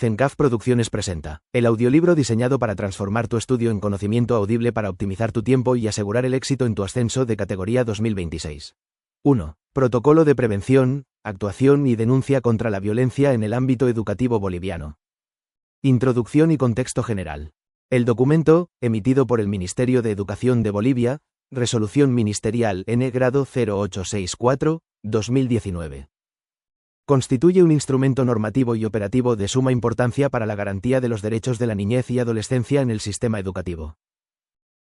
Zencaf Producciones presenta el audiolibro diseñado para transformar tu estudio en conocimiento audible para optimizar tu tiempo y asegurar el éxito en tu ascenso de categoría 2026. 1. Protocolo de prevención, actuación y denuncia contra la violencia en el ámbito educativo boliviano. Introducción y contexto general. El documento, emitido por el Ministerio de Educación de Bolivia, Resolución Ministerial N-Grado 0864, 2019. Constituye un instrumento normativo y operativo de suma importancia para la garantía de los derechos de la niñez y adolescencia en el sistema educativo.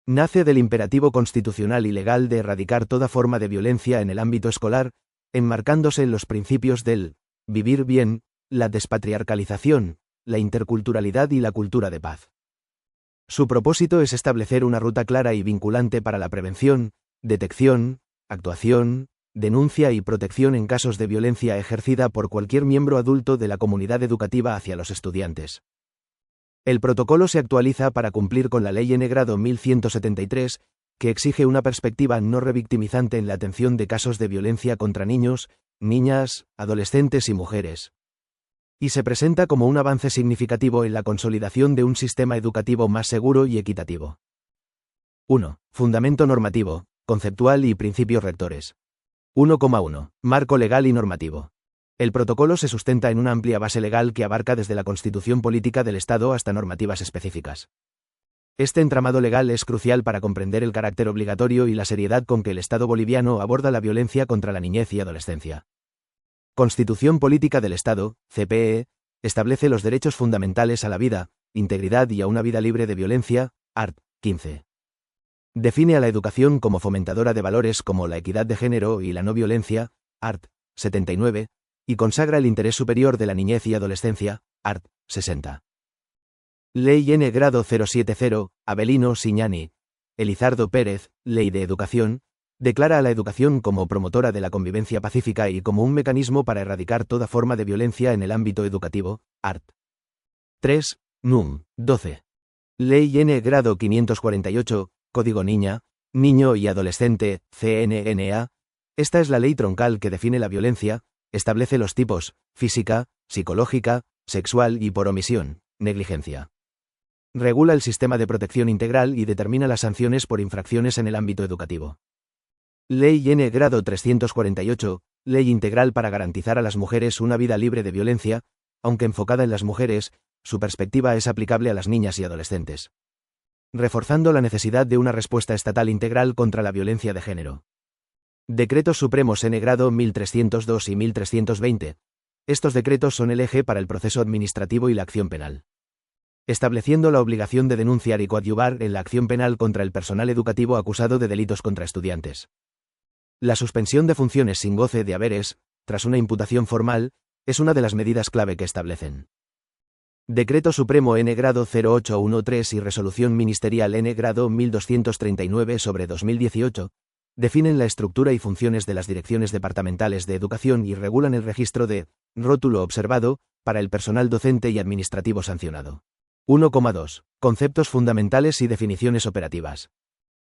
Nace del imperativo constitucional y legal de erradicar toda forma de violencia en el ámbito escolar, enmarcándose en los principios del vivir bien, la despatriarcalización, la interculturalidad y la cultura de paz. Su propósito es establecer una ruta clara y vinculante para la prevención, detección, actuación, denuncia y protección en casos de violencia ejercida por cualquier miembro adulto de la comunidad educativa hacia los estudiantes. El protocolo se actualiza para cumplir con la Ley N-Grado 1173, que exige una perspectiva no revictimizante en la atención de casos de violencia contra niños, niñas, adolescentes y mujeres. Y se presenta como un avance significativo en la consolidación de un sistema educativo más seguro y equitativo. 1. Fundamento normativo, conceptual y principios rectores. 1,1. Marco legal y normativo. El protocolo se sustenta en una amplia base legal que abarca desde la Constitución Política del Estado hasta normativas específicas. Este entramado legal es crucial para comprender el carácter obligatorio y la seriedad con que el Estado boliviano aborda la violencia contra la niñez y adolescencia. Constitución Política del Estado, CPE, establece los derechos fundamentales a la vida, integridad y a una vida libre de violencia, art. 15. Define a la educación como fomentadora de valores como la equidad de género y la no violencia, art. 79, y consagra el interés superior de la niñez y adolescencia, art. 60. Ley N-Grado 070, Avelino Siñani, Elizardo Pérez, Ley de Educación, declara a la educación como promotora de la convivencia pacífica y como un mecanismo para erradicar toda forma de violencia en el ámbito educativo, art. 3, Núm. 12. Ley N-Grado 548, Código Niña, Niño y Adolescente, CNNA. Esta es la ley troncal que define la violencia, establece los tipos, física, psicológica, sexual y por omisión, negligencia. Regula el sistema de protección integral y determina las sanciones por infracciones en el ámbito educativo. Ley N-Grado 348, Ley Integral para garantizar a las mujeres una vida libre de violencia, aunque enfocada en las mujeres, su perspectiva es aplicable a las niñas y adolescentes. Reforzando la necesidad de una respuesta estatal integral contra la violencia de género. Decretos Supremos N-Grado 1302 y 1320. Estos decretos son el eje para el proceso administrativo y la acción penal. Estableciendo la obligación de denunciar y coadyuvar en la acción penal contra el personal educativo acusado de delitos contra estudiantes. La suspensión de funciones sin goce de haberes, tras una imputación formal, es una de las medidas clave que establecen. Decreto Supremo N-Grado 0813 y Resolución Ministerial N-Grado 1239 sobre 2018, definen la estructura y funciones de las direcciones departamentales de educación y regulan el registro de rótulo observado para el personal docente y administrativo sancionado. 1,2. Conceptos fundamentales y definiciones operativas.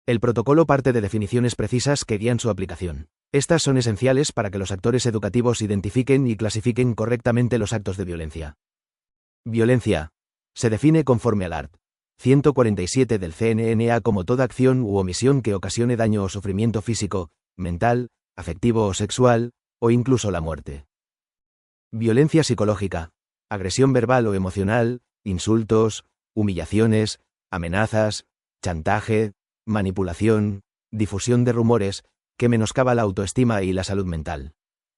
El protocolo parte de definiciones precisas que guían su aplicación. Estas son esenciales para que los actores educativos identifiquen y clasifiquen correctamente los actos de violencia. Violencia. Se define conforme al art. 147 del CNNA como toda acción u omisión que ocasione daño o sufrimiento físico, mental, afectivo o sexual, o incluso la muerte. Violencia psicológica. Agresión verbal o emocional, insultos, humillaciones, amenazas, chantaje, manipulación, difusión de rumores, que menoscaba la autoestima y la salud mental.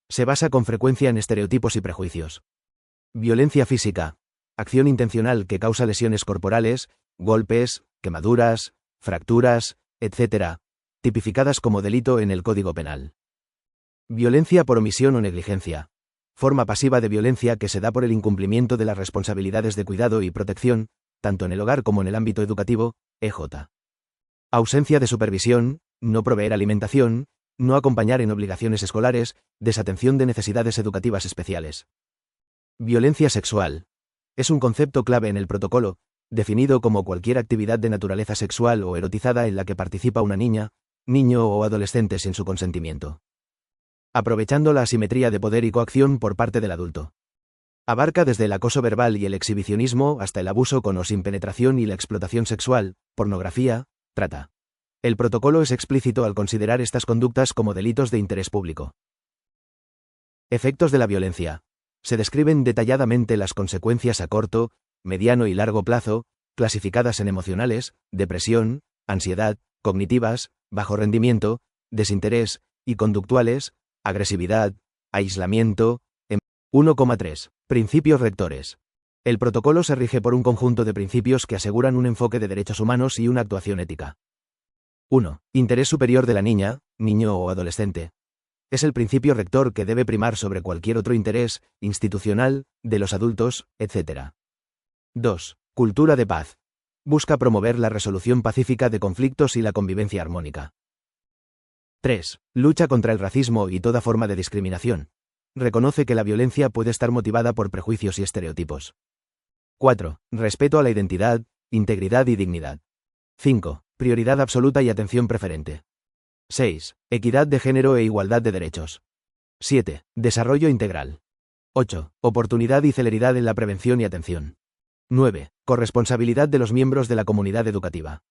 Se basa con frecuencia en estereotipos y prejuicios. Violencia física. Acción intencional que causa lesiones corporales, golpes, quemaduras, fracturas, etc., tipificadas como delito en el Código Penal. Violencia por omisión o negligencia. Forma pasiva de violencia que se da por el incumplimiento de las responsabilidades de cuidado y protección, tanto en el hogar como en el ámbito educativo, EJ. Ausencia de supervisión, no proveer alimentación, no acompañar en obligaciones escolares, desatención de necesidades educativas especiales. Violencia sexual. Es un concepto clave en el protocolo, definido como cualquier actividad de naturaleza sexual o erotizada en la que participa una niña, niño o adolescente sin su consentimiento. Aprovechando la asimetría de poder y coacción por parte del adulto. Abarca desde el acoso verbal y el exhibicionismo hasta el abuso con o sin penetración y la explotación sexual, pornografía, trata. El protocolo es explícito al considerar estas conductas como delitos de interés público. Efectos de la violencia. Se describen detalladamente las consecuencias a corto, mediano y largo plazo, clasificadas en emocionales, depresión, ansiedad, cognitivas, bajo rendimiento, desinterés, y conductuales, agresividad, aislamiento. 1,3. Principios rectores. El protocolo se rige por un conjunto de principios que aseguran un enfoque de derechos humanos y una actuación ética. 1. Interés superior de la niña, niño o adolescente. Es el principio rector que debe primar sobre cualquier otro interés, institucional, de los adultos, etc. 2. Cultura de paz. Busca promover la resolución pacífica de conflictos y la convivencia armónica. 3. Lucha contra el racismo y toda forma de discriminación. Reconoce que la violencia puede estar motivada por prejuicios y estereotipos. 4. Respeto a la identidad, integridad y dignidad. 5. Prioridad absoluta y atención preferente. 6. Equidad de género e igualdad de derechos. 7. Desarrollo integral. 8. Oportunidad y celeridad en la prevención y atención. 9. Corresponsabilidad de los miembros de la comunidad educativa.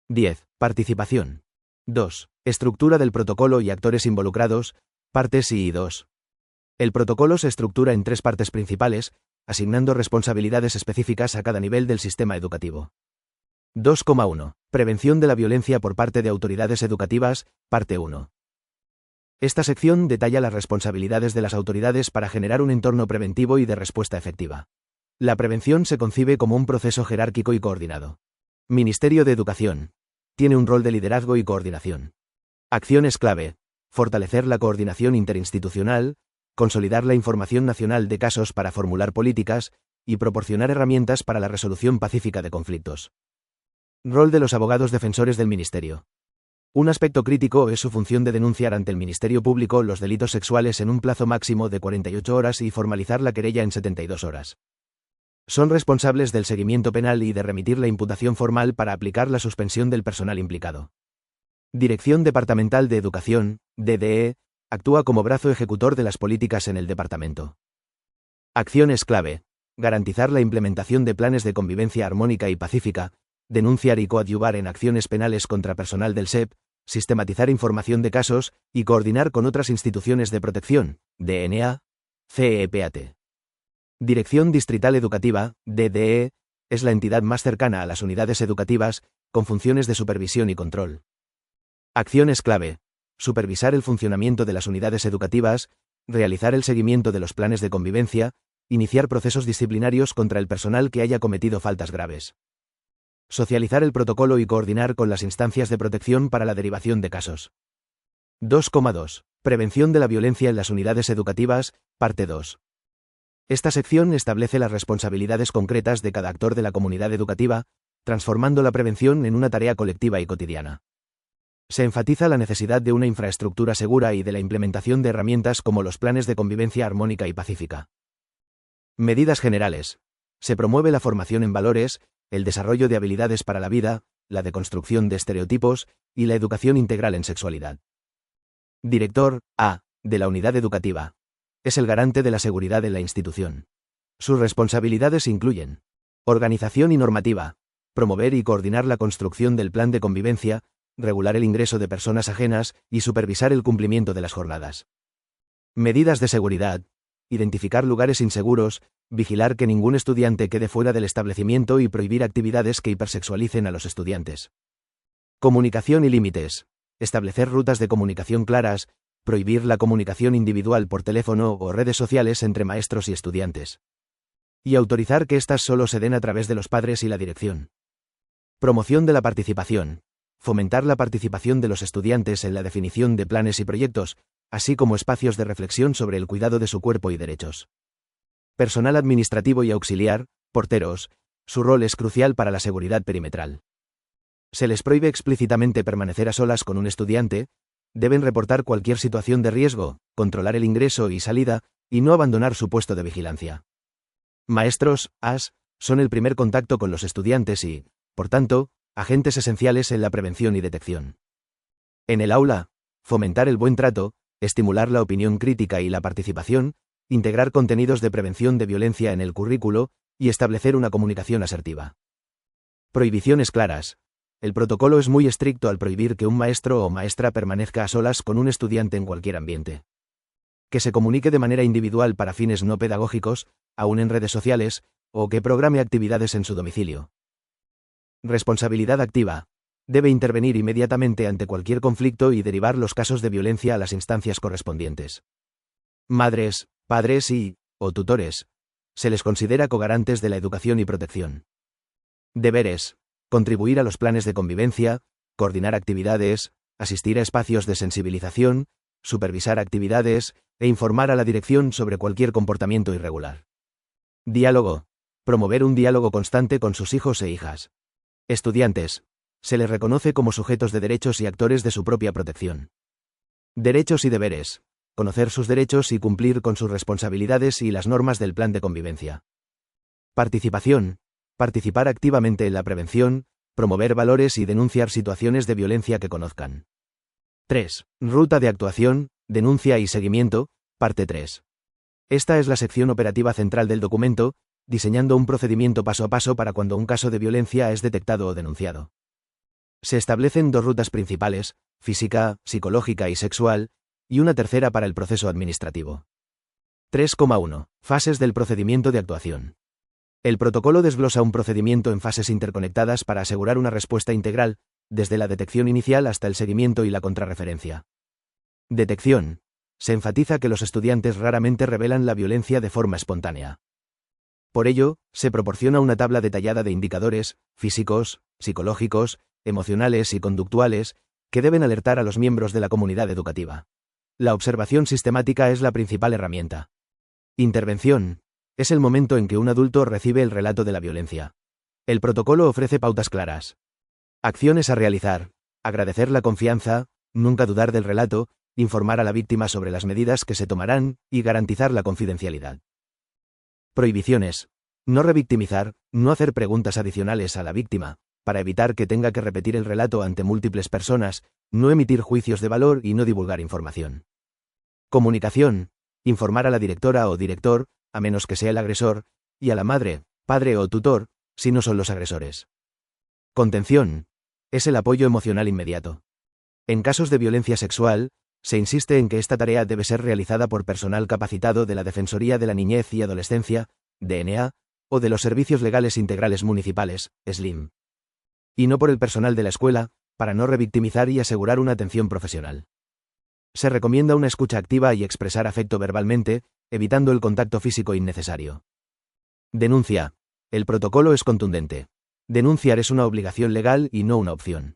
10. Participación. 2. Estructura del protocolo y actores involucrados, partes y 2. El protocolo se estructura en 3 partes principales, asignando responsabilidades específicas a cada nivel del sistema educativo. 2,1. Prevención de la violencia por parte de autoridades educativas, parte 1. Esta sección detalla las responsabilidades de las autoridades para generar un entorno preventivo y de respuesta efectiva. La prevención se concibe como un proceso jerárquico y coordinado. Ministerio de Educación. Tiene un rol de liderazgo y coordinación. Acciones clave. Fortalecer la coordinación interinstitucional, consolidar la información nacional de casos para formular políticas, y proporcionar herramientas para la resolución pacífica de conflictos. Rol de los abogados defensores del Ministerio. Un aspecto crítico es su función de denunciar ante el Ministerio Público los delitos sexuales en un plazo máximo de 48 horas y formalizar la querella en 72 horas. Son responsables del seguimiento penal y de remitir la imputación formal para aplicar la suspensión del personal implicado. Dirección Departamental de Educación, DDE, actúa como brazo ejecutor de las políticas en el departamento. Acciones clave. Garantizar la implementación de planes de convivencia armónica y pacífica, denunciar y coadyuvar en acciones penales contra personal del SEP, sistematizar información de casos y coordinar con otras instituciones de protección, DNA, CEPAT. Dirección Distrital Educativa, DDE, es la entidad más cercana a las unidades educativas, con funciones de supervisión y control. Acciones clave. Supervisar el funcionamiento de las unidades educativas, realizar el seguimiento de los planes de convivencia, iniciar procesos disciplinarios contra el personal que haya cometido faltas graves. Socializar el protocolo y coordinar con las instancias de protección para la derivación de casos. 2,2. Prevención de la violencia en las unidades educativas, parte 2. Esta sección establece las responsabilidades concretas de cada actor de la comunidad educativa, transformando la prevención en una tarea colectiva y cotidiana. Se enfatiza la necesidad de una infraestructura segura y de la implementación de herramientas como los planes de convivencia armónica y pacífica. Medidas generales. Se promueve la formación en valores, el desarrollo de habilidades para la vida, la deconstrucción de estereotipos y la educación integral en sexualidad. Director, A, de la unidad educativa. Es el garante de la seguridad en la institución. Sus responsabilidades incluyen: organización y normativa, promover y coordinar la construcción del plan de convivencia, regular el ingreso de personas ajenas y supervisar el cumplimiento de las jornadas. Medidas de seguridad, identificar lugares inseguros, vigilar que ningún estudiante quede fuera del establecimiento y prohibir actividades que hipersexualicen a los estudiantes. Comunicación y límites, establecer rutas de comunicación claras, prohibir la comunicación individual por teléfono o redes sociales entre maestros y estudiantes. Y autorizar que éstas solo se den a través de los padres y la dirección. Promoción de la participación. Fomentar la participación de los estudiantes en la definición de planes y proyectos, así como espacios de reflexión sobre el cuidado de su cuerpo y derechos. Personal administrativo y auxiliar, porteros, su rol es crucial para la seguridad perimetral. Se les prohíbe explícitamente permanecer a solas con un estudiante, deben reportar cualquier situación de riesgo, controlar el ingreso y salida, y no abandonar su puesto de vigilancia. Maestros, AS, son el primer contacto con los estudiantes y, por tanto, agentes esenciales en la prevención y detección. En el aula, fomentar el buen trato, estimular la opinión crítica y la participación, integrar contenidos de prevención de violencia en el currículo y establecer una comunicación asertiva. Prohibiciones claras. El protocolo es muy estricto al prohibir que un maestro o maestra permanezca a solas con un estudiante en cualquier ambiente. Que se comunique de manera individual para fines no pedagógicos, aún en redes sociales, o que programe actividades en su domicilio. Responsabilidad activa. Debe intervenir inmediatamente ante cualquier conflicto y derivar los casos de violencia a las instancias correspondientes. Madres, padres o tutores. Se les considera cogarantes de la educación y protección. Deberes. Contribuir a los planes de convivencia, coordinar actividades, asistir a espacios de sensibilización, supervisar actividades e informar a la dirección sobre cualquier comportamiento irregular. Diálogo. Promover un diálogo constante con sus hijos e hijas. Estudiantes. Se les reconoce como sujetos de derechos y actores de su propia protección. Derechos y deberes. Conocer sus derechos y cumplir con sus responsabilidades y las normas del plan de convivencia. Participación. Participar activamente en la prevención, promover valores y denunciar situaciones de violencia que conozcan. 3. Ruta de actuación, denuncia y seguimiento, parte 3. Esta es la sección operativa central del documento, diseñando un procedimiento paso a paso para cuando un caso de violencia es detectado o denunciado. Se establecen 2 rutas principales, física, psicológica y sexual, y una tercera para el proceso administrativo. 3,1. Fases del procedimiento de actuación. El protocolo desglosa un procedimiento en fases interconectadas para asegurar una respuesta integral, desde la detección inicial hasta el seguimiento y la contrarreferencia. Detección. Se enfatiza que los estudiantes raramente revelan la violencia de forma espontánea. Por ello, se proporciona una tabla detallada de indicadores, físicos, psicológicos, emocionales y conductuales, que deben alertar a los miembros de la comunidad educativa. La observación sistemática es la principal herramienta. Intervención. Es el momento en que un adulto recibe el relato de la violencia. El protocolo ofrece pautas claras. Acciones a realizar. Agradecer la confianza, nunca dudar del relato, informar a la víctima sobre las medidas que se tomarán, y garantizar la confidencialidad. Prohibiciones. No revictimizar, no hacer preguntas adicionales a la víctima, para evitar que tenga que repetir el relato ante múltiples personas, no emitir juicios de valor y no divulgar información. Comunicación. Informar a la directora o director, a menos que sea el agresor, y a la madre, padre o tutor, si no son los agresores. Contención. Es el apoyo emocional inmediato. En casos de violencia sexual, se insiste en que esta tarea debe ser realizada por personal capacitado de la Defensoría de la Niñez y Adolescencia, DNA, o de los Servicios Legales Integrales Municipales, SLIM. Y no por el personal de la escuela, para no revictimizar y asegurar una atención profesional. Se recomienda una escucha activa y expresar afecto verbalmente, evitando el contacto físico innecesario. Denuncia. El protocolo es contundente. Denunciar es una obligación legal y no una opción.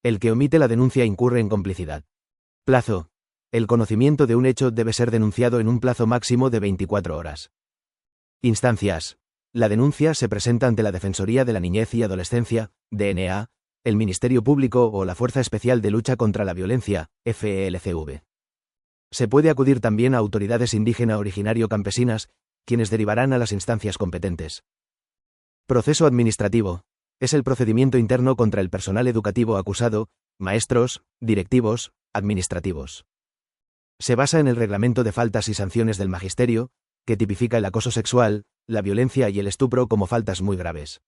El que omite la denuncia incurre en complicidad. Plazo. El conocimiento de un hecho debe ser denunciado en un plazo máximo de 24 horas. Instancias. La denuncia se presenta ante la Defensoría de la Niñez y Adolescencia, DNA, el Ministerio Público o la Fuerza Especial de Lucha contra la Violencia, FELCV. Se puede acudir también a autoridades indígena originario campesinas, quienes derivarán a las instancias competentes. Proceso administrativo. Es el procedimiento interno contra el personal educativo acusado, maestros, directivos, administrativos. Se basa en el Reglamento de Faltas y Sanciones del Magisterio, que tipifica el acoso sexual, la violencia y el estupro como faltas muy graves.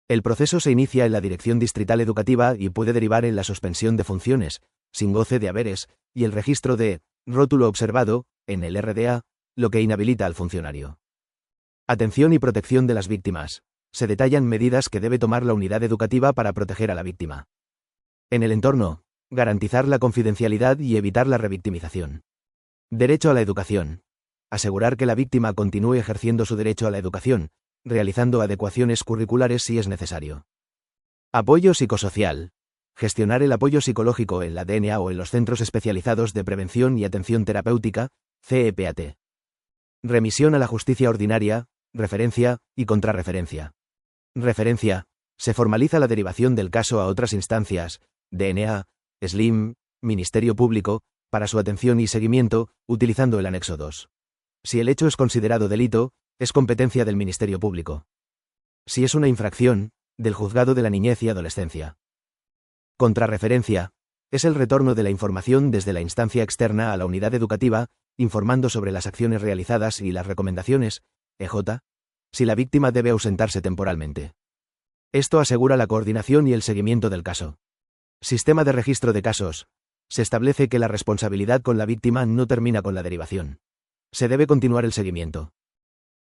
El proceso se inicia en la Dirección Distrital Educativa y puede derivar en la suspensión de funciones, sin goce de haberes, y el registro de rótulo observado, en el RDA, lo que inhabilita al funcionario. Atención y protección de las víctimas. Se detallan medidas que debe tomar la unidad educativa para proteger a la víctima. En el entorno, garantizar la confidencialidad y evitar la revictimización. Derecho a la educación. Asegurar que la víctima continúe ejerciendo su derecho a la educación, realizando adecuaciones curriculares si es necesario. Apoyo psicosocial. Gestionar el apoyo psicológico en la DNA o en los Centros Especializados de Prevención y Atención Terapéutica, CEPAT. Remisión a la justicia ordinaria, referencia y contrarreferencia. Referencia. Se formaliza la derivación del caso a otras instancias, DNA, SLIM, Ministerio Público, para su atención y seguimiento, utilizando el anexo 2. Si el hecho es considerado delito, es competencia del Ministerio Público. Si es una infracción, del Juzgado de la Niñez y Adolescencia. Contrarreferencia. Es el retorno de la información desde la instancia externa a la unidad educativa, informando sobre las acciones realizadas y las recomendaciones, EJ, si la víctima debe ausentarse temporalmente. Esto asegura la coordinación y el seguimiento del caso. Sistema de registro de casos. Se establece que la responsabilidad con la víctima no termina con la derivación. Se debe continuar el seguimiento.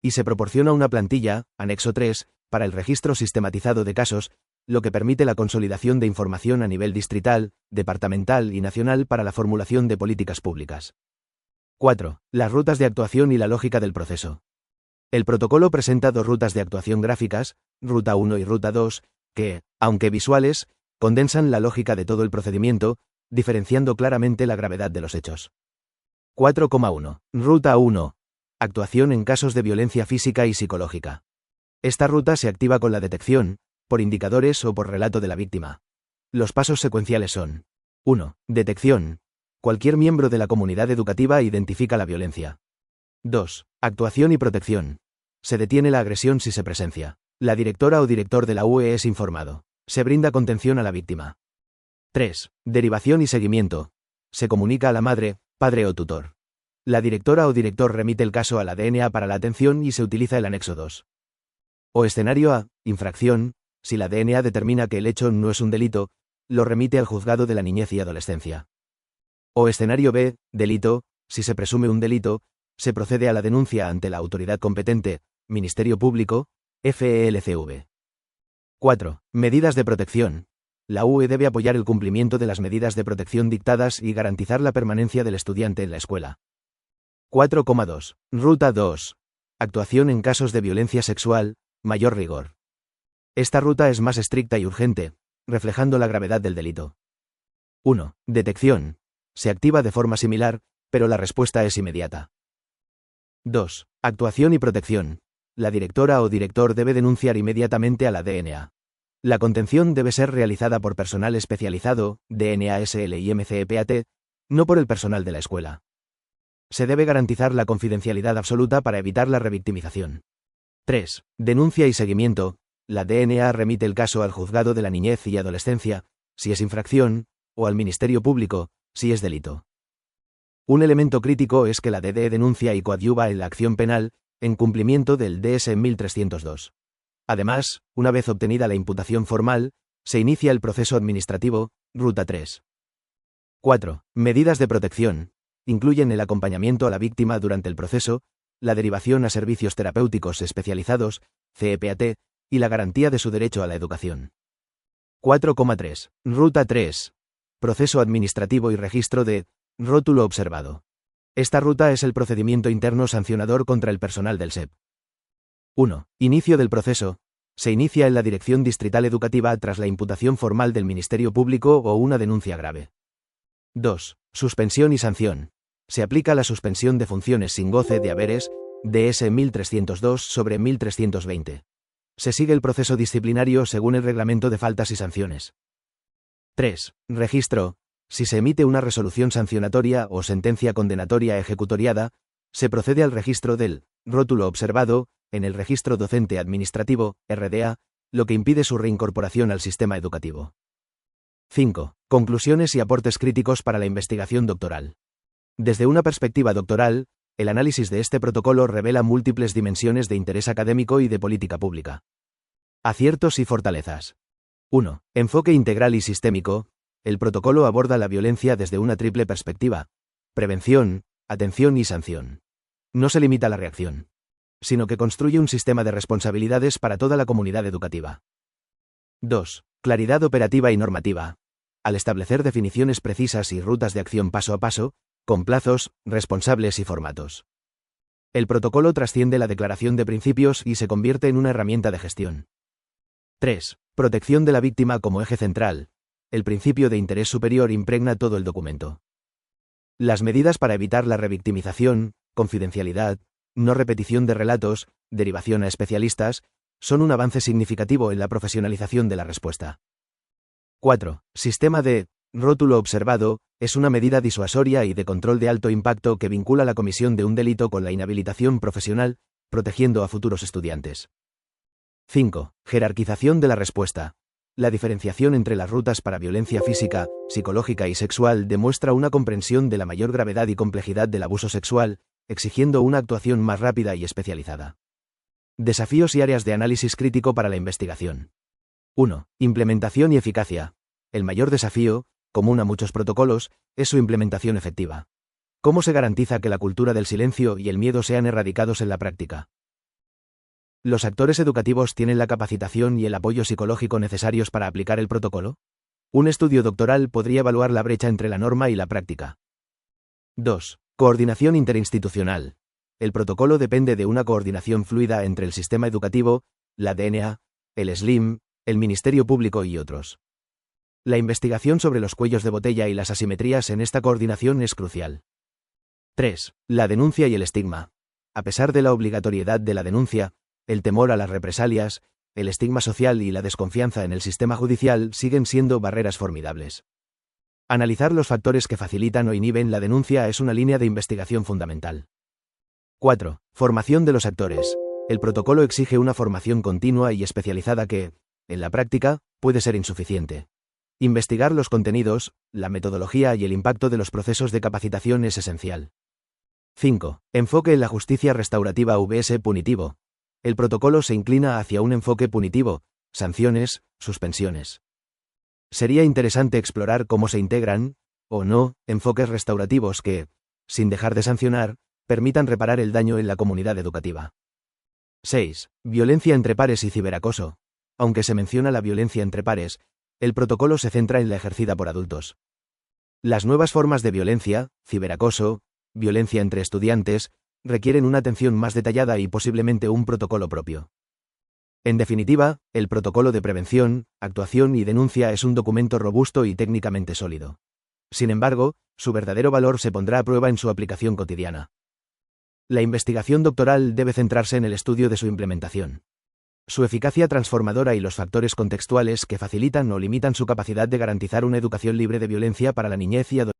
Y se proporciona una plantilla, anexo 3, para el registro sistematizado de casos, lo que permite la consolidación de información a nivel distrital, departamental y nacional para la formulación de políticas públicas. 4. Las rutas de actuación y la lógica del proceso. El protocolo presenta dos rutas de actuación gráficas, Ruta 1 y Ruta 2, que, aunque visuales, condensan la lógica de todo el procedimiento, diferenciando claramente la gravedad de los hechos. 4,1. Ruta 1. Actuación en casos de violencia física y psicológica. Esta ruta se activa con la detección, por indicadores o por relato de la víctima. Los pasos secuenciales son: 1. Detección. Cualquier miembro de la comunidad educativa identifica la violencia. 2. Actuación y protección. Se detiene la agresión si se presencia. La directora o director de la UE es informado. Se brinda contención a la víctima. 3. Derivación y seguimiento. Se comunica a la madre, padre o tutor. La directora o director remite el caso a la DNA para la atención y se utiliza el anexo 2. O escenario A, infracción. Si la DNA determina que el hecho no es un delito, lo remite al juzgado de la niñez y adolescencia. O escenario B, delito. Si se presume un delito, se procede a la denuncia ante la autoridad competente, Ministerio Público, FELCV. 4. Medidas de protección. La UE debe apoyar el cumplimiento de las medidas de protección dictadas y garantizar la permanencia del estudiante en la escuela. 4,2. Ruta 2. Actuación en casos de violencia sexual, mayor rigor. Esta ruta es más estricta y urgente, reflejando la gravedad del delito. 1. Detección. Se activa de forma similar, pero la respuesta es inmediata. 2. Actuación y protección. La directora o director debe denunciar inmediatamente a la DNA. La contención debe ser realizada por personal especializado, DNASL y MCEPAT, no por el personal de la escuela. Se debe garantizar la confidencialidad absoluta para evitar la revictimización. 3. Denuncia y seguimiento. La DNA remite el caso al juzgado de la niñez y adolescencia, si es infracción, o al Ministerio Público, si es delito. Un elemento crítico es que la DD denuncia y coadyuva en la acción penal, en cumplimiento del DS 1302. Además, una vez obtenida la imputación formal, se inicia el proceso administrativo, Ruta 3. 4. Medidas de protección. Incluyen el acompañamiento a la víctima durante el proceso, la derivación a servicios terapéuticos especializados, CEPAT, y la garantía de su derecho a la educación. 4,3. Ruta 3. Proceso administrativo y registro de rótulo observado. Esta ruta es el procedimiento interno sancionador contra el personal del SEP. 1. Inicio del proceso. Se inicia en la Dirección Distrital Educativa tras la imputación formal del Ministerio Público o una denuncia grave. 2. Suspensión y sanción. Se aplica la suspensión de funciones sin goce de haberes, DS 1302 sobre 1320. Se sigue el proceso disciplinario según el reglamento de faltas y sanciones. 3. Registro. Si se emite una resolución sancionatoria o sentencia condenatoria ejecutoriada, se procede al registro del rótulo observado, en el Registro Docente Administrativo, RDA, lo que impide su reincorporación al sistema educativo. 5. Conclusiones y aportes críticos para la investigación doctoral. Desde una perspectiva doctoral, el análisis de este protocolo revela múltiples dimensiones de interés académico y de política pública. Aciertos y fortalezas. 1. Enfoque integral y sistémico. El protocolo aborda la violencia desde una triple perspectiva: prevención, atención y sanción. No se limita a la reacción, sino que construye un sistema de responsabilidades para toda la comunidad educativa. 2. Claridad operativa y normativa. Al establecer definiciones precisas y rutas de acción paso a paso, con plazos, responsables y formatos. El protocolo trasciende la declaración de principios y se convierte en una herramienta de gestión. 3. Protección de la víctima como eje central. El principio de interés superior impregna todo el documento. Las medidas para evitar la revictimización, confidencialidad, no repetición de relatos, derivación a especialistas, son un avance significativo en la profesionalización de la respuesta. 4. Sistema de rótulo observado es una medida disuasoria y de control de alto impacto que vincula la comisión de un delito con la inhabilitación profesional, protegiendo a futuros estudiantes. 5. Jerarquización de la respuesta. La diferenciación entre las rutas para violencia física, psicológica y sexual demuestra una comprensión de la mayor gravedad y complejidad del abuso sexual, exigiendo una actuación más rápida y especializada. Desafíos y áreas de análisis crítico para la investigación. 1. Implementación y eficacia. El mayor desafío, común a muchos protocolos, es su implementación efectiva. ¿Cómo se garantiza que la cultura del silencio y el miedo sean erradicados en la práctica? ¿Los actores educativos tienen la capacitación y el apoyo psicológico necesarios para aplicar el protocolo? Un estudio doctoral podría evaluar la brecha entre la norma y la práctica. 2. Coordinación interinstitucional. El protocolo depende de una coordinación fluida entre el sistema educativo, la DNA, el SLIM, el Ministerio Público y otros. La investigación sobre los cuellos de botella y las asimetrías en esta coordinación es crucial. 3. La denuncia y el estigma. A pesar de la obligatoriedad de la denuncia, el temor a las represalias, el estigma social y la desconfianza en el sistema judicial siguen siendo barreras formidables. Analizar los factores que facilitan o inhiben la denuncia es una línea de investigación fundamental. 4. Formación de los actores. El protocolo exige una formación continua y especializada que, en la práctica, puede ser insuficiente. Investigar los contenidos, la metodología y el impacto de los procesos de capacitación es esencial. 5. Enfoque en la justicia restaurativa vs punitivo. El protocolo se inclina hacia un enfoque punitivo, sanciones, suspensiones. Sería interesante explorar cómo se integran, o no, enfoques restaurativos que, sin dejar de sancionar, permitan reparar el daño en la comunidad educativa. 6. Violencia entre pares y ciberacoso. Aunque se menciona la violencia entre pares, el protocolo se centra en la ejercida por adultos. Las nuevas formas de violencia, ciberacoso, violencia entre estudiantes, requieren una atención más detallada y posiblemente un protocolo propio. En definitiva, el protocolo de prevención, actuación y denuncia es un documento robusto y técnicamente sólido. Sin embargo, su verdadero valor se pondrá a prueba en su aplicación cotidiana. La investigación doctoral debe centrarse en el estudio de su implementación. Su eficacia transformadora y los factores contextuales que facilitan o limitan su capacidad de garantizar una educación libre de violencia para la niñez y adolescencia.